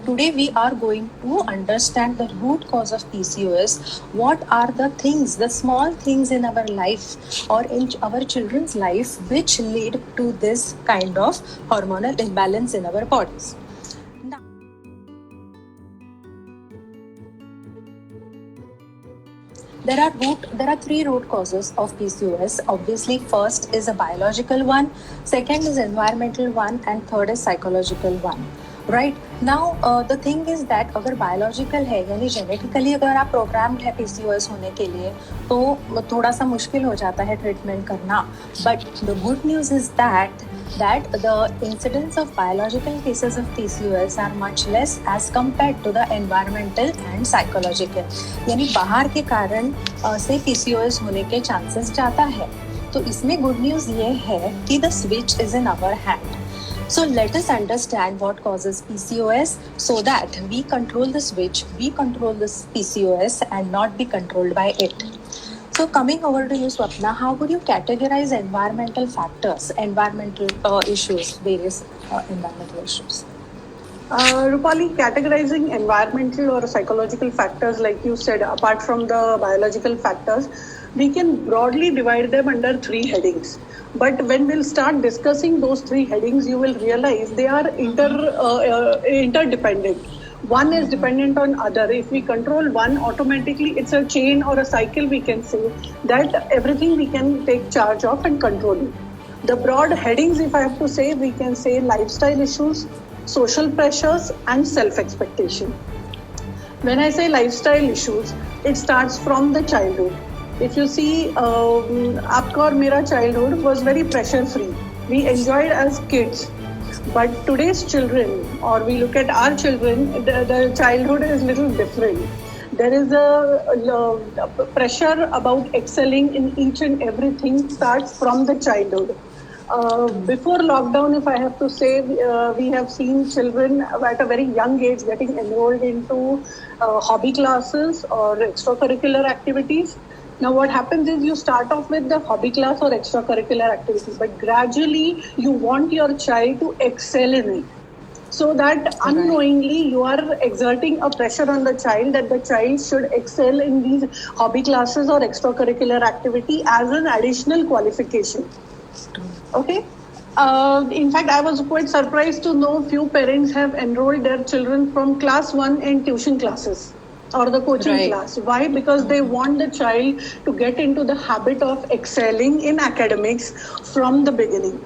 today we are going to understand the root cause of PCOS. What are the things, the small things in our life or in our children's life which lead to this kind of hormonal imbalance in our bodies? There are three root causes of PCOS. Obviously, first is a biological one, second is environmental one, and third is psychological one. Right now the thing is that अगर biological है यानी genetically अगर आप programmed है PCOS होने के लिए तो थोड़ा सा मुश्किल हो जाता है ट्रीटमेंट करना. But the good news is that the incidence of biological cases of PCOS are much less as compared to the environmental and psychological. यानी बाहर के कारण से PCOS होने के चांसेस ज़्यादा है. तो इसमें गुड न्यूज़ ये है कि the switch is in our hand. So let us understand what causes PCOS so that we control the switch, we control this PCOS and not be controlled by it. So coming over to you, Swapna, how would you categorize environmental factors, environmental issues, various environmental issues? Rupali, categorizing environmental or psychological factors, like you said, apart from the biological factors, we can broadly divide them under three headings. But when we'll start discussing those three headings, you will realize they are interdependent. One is dependent on other. If we control one, automatically it's a chain or a cycle, we can say, that everything we can take charge of and control it. The broad headings, if I have to say, we can say lifestyle issues, social pressures and self-expectation. When I say lifestyle issues, it starts from the childhood. If you see, आपका और मेरा childhood was very pressure free. We enjoyed as kids. But today's children, or we look at our children, the childhood is little different. There is a pressure about excelling in each and everything starts from the childhood. Before lockdown, if I have to say, we have seen children at a very young age getting enrolled into hobby classes or extracurricular activities. Now what happens is you start off with the hobby class or extracurricular activities, but gradually you want your child to excel in it. So that unknowingly you are exerting a pressure on the child that the child should excel in these hobby classes or extracurricular activity as an additional qualification. Okay. In fact, I was quite surprised to know few parents have enrolled their children from class 1 in tuition classes or the coaching class. Why? Because they want the child to get into the habit of excelling in academics from the beginning.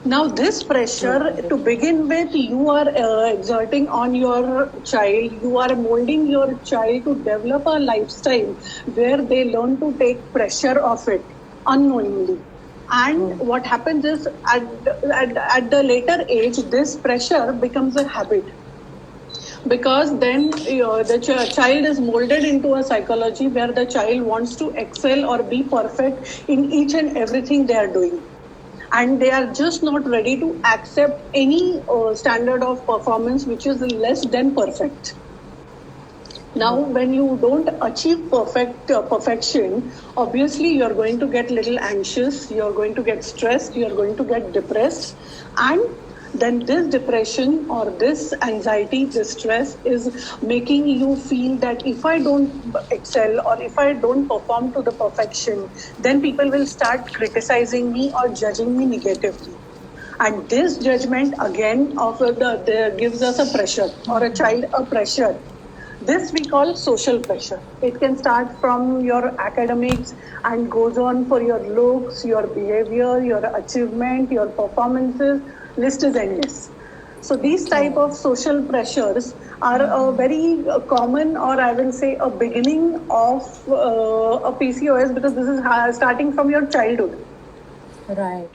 Now this pressure to begin with, you are exerting on your child, you are molding your child to develop a lifestyle where they learn to take pressure of it unknowingly. And what happens is at the later age, this pressure becomes a habit. Because then the child is molded into a psychology where the child wants to excel or be perfect in each and everything they are doing. And they are just not ready to accept any standard of performance which is less than perfect. Now, when you don't achieve perfection, obviously you're going to get little anxious, you're going to get stressed, you're going to get depressed, and then this depression or this anxiety, this stress is making you feel that if I don't excel or if I don't perform to the perfection, then people will start criticizing me or judging me negatively. And this judgment again of gives us a pressure or a child a pressure. This we call social pressure. It can start from your academics and goes on for your looks, your behavior, your achievement, your performances. List is endless. So these type of social pressures are a very common, or I will say a beginning of a PCOS, because this is starting from your childhood. Right.